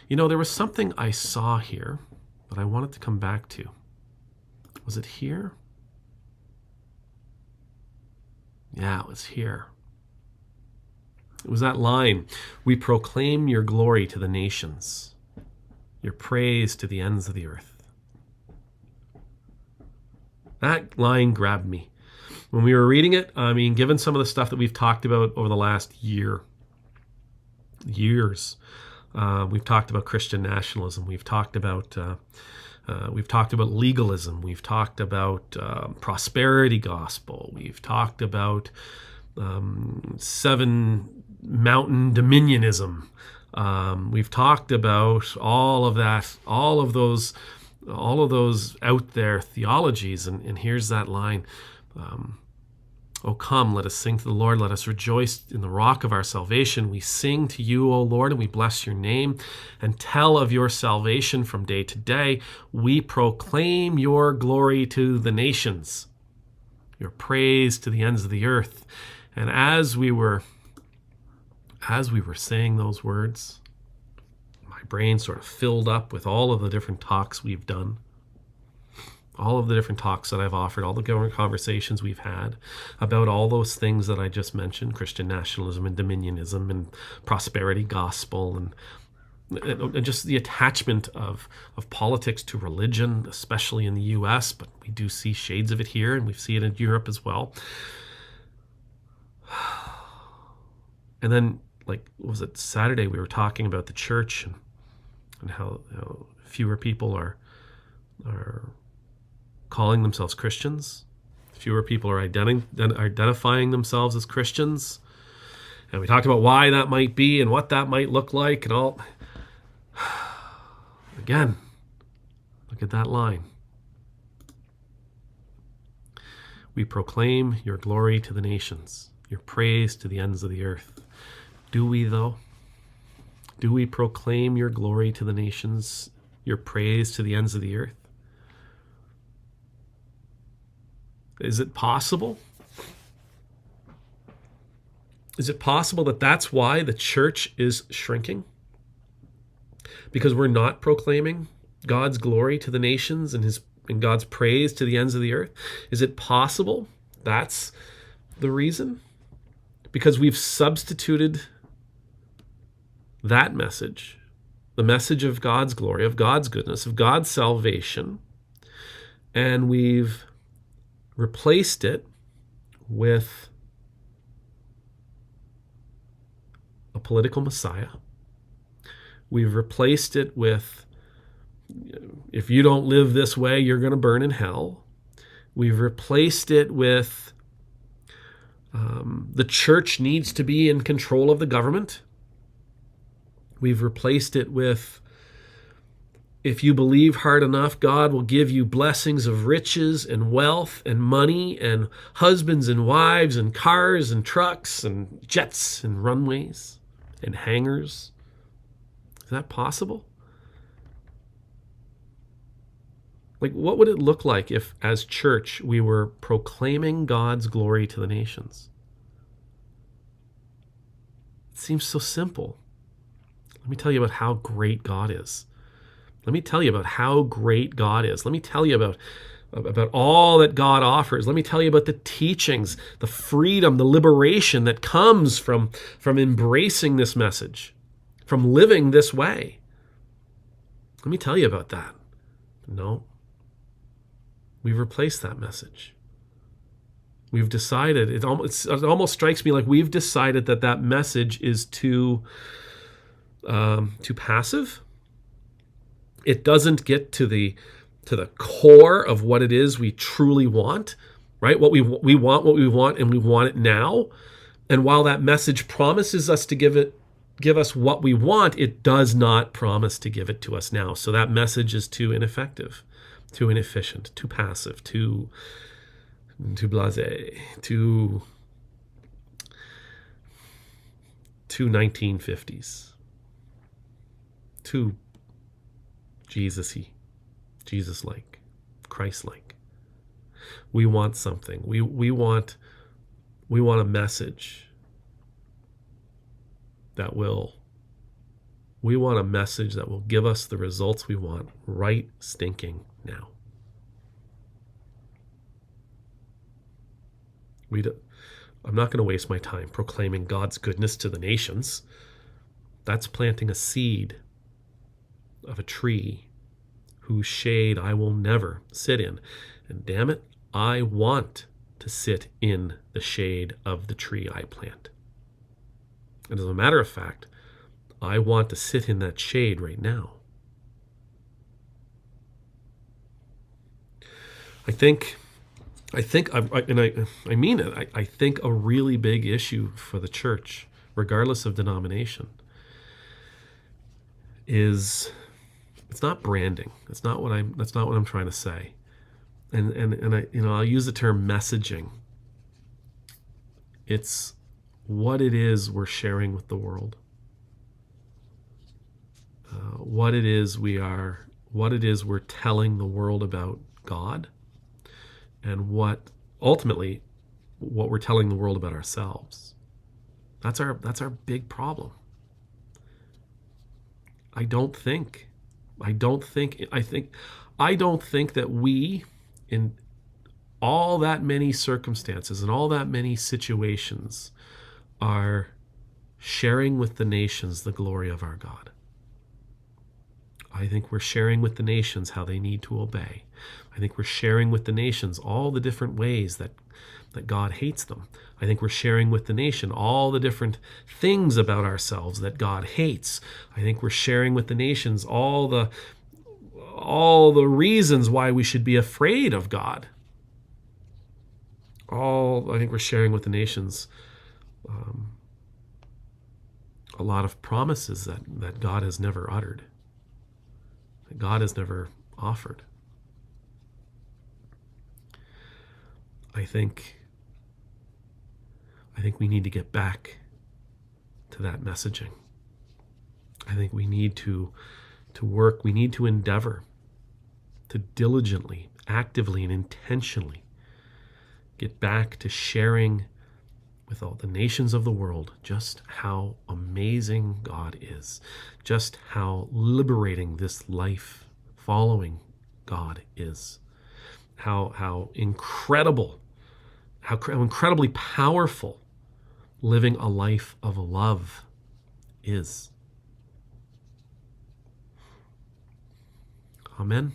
There was something I saw here that I wanted to come back to. Was it here? Yeah, it was here. It was that line, "We proclaim your glory to the nations, your praise to the ends of the earth." That line grabbed me. When we were reading it, given some of the stuff that we've talked about over the last years, we've talked about Christian nationalism, we've talked about legalism, we've talked about prosperity gospel, we've talked about seven mountain dominionism. We've talked about all of that, all of those out there theologies, and here's that line. "O come, let us sing to the Lord. Let us rejoice in the rock of our salvation. We sing to you, O Lord, and we bless your name and tell of your salvation from day to day. We proclaim your glory to the nations, your praise to the ends of the earth." And as we were saying those words, my brain sort of filled up with all of the different talks we've done, all of the different talks that I've offered, all the different conversations we've had about all those things that I just mentioned, Christian nationalism and dominionism and prosperity gospel, and just the attachment of politics to religion, especially in the US, but we do see shades of it here, and we see it in Europe as well. And then, was it Saturday, we were talking about the church and how fewer people are calling themselves Christians. Fewer people are identifying themselves as Christians. And we talked about why that might be and what that might look like and all. Again, look at that line. "We proclaim your glory to the nations, your praise to the ends of the earth." Do we, though? Do we proclaim your glory to the nations, your praise to the ends of the earth? Is it possible? Is it possible that that's why the church is shrinking? Because we're not proclaiming God's glory to the nations and God's praise to the ends of the earth? Is it possible that's the reason? Because we've substituted that message, the message of God's glory, of God's goodness, of God's salvation, and we've replaced it with a political Messiah. We've replaced it with, if you don't live this way, you're going to burn in hell. We've replaced it with the church needs to be in control of the government. We've replaced it with, if you believe hard enough, God will give you blessings of riches and wealth and money and husbands and wives and cars and trucks and jets and runways and hangars. Is that possible? What would it look like if, as church, we were proclaiming God's glory to the nations? It seems so simple. Let me tell you about how great God is. Let me tell you about how great God is. Let me tell you about all that God offers. Let me tell you about the teachings, the freedom, the liberation that comes from embracing this message, from living this way. Let me tell you about that. No. We've replaced that message. We've decided, it almost strikes me like we've decided that message is too passive. It doesn't get to the core of what it is we truly want, right? What we want, and we want it now. And while that message promises us to give us what we want, it does not promise to give it to us now. So that message is too ineffective, too inefficient, too passive, too blasé, too 1950s, too Jesus-like, Christ-like. We want something. We want a message that will We want a message that will give us the results we want right stinking now. I'm not going to waste my time proclaiming God's goodness to the nations. That's planting a seed of a tree whose shade I will never sit in. And damn it, I want to sit in the shade of the tree I plant. And as a matter of fact, I want to sit in that shade right now. I mean it. I think a really big issue for the church, regardless of denomination, is it's not branding. That's not what I'm trying to say. And I'll use the term messaging. It's what it is we're sharing with the world. What it is we're telling the world about God, and what we're telling the world about ourselves. That's our big problem. I don't think that we, in all that many circumstances and all that many situations, are sharing with the nations the glory of our God. I think we're sharing with the nations how they need to obey. I think we're sharing with the nations all the different ways that God hates them. I think we're sharing with the nation all the different things about ourselves that God hates. I think we're sharing with the nations all the reasons why we should be afraid of God. I think we're sharing with the nations a lot of promises that God has never uttered, that God has never offered. I think we need to get back to that messaging. I think we need to work, we need to endeavor to diligently, actively, and intentionally get back to sharing with all the nations of the world just how amazing God is, just how liberating this life following God is, how incredibly powerful living a life of love is. Amen.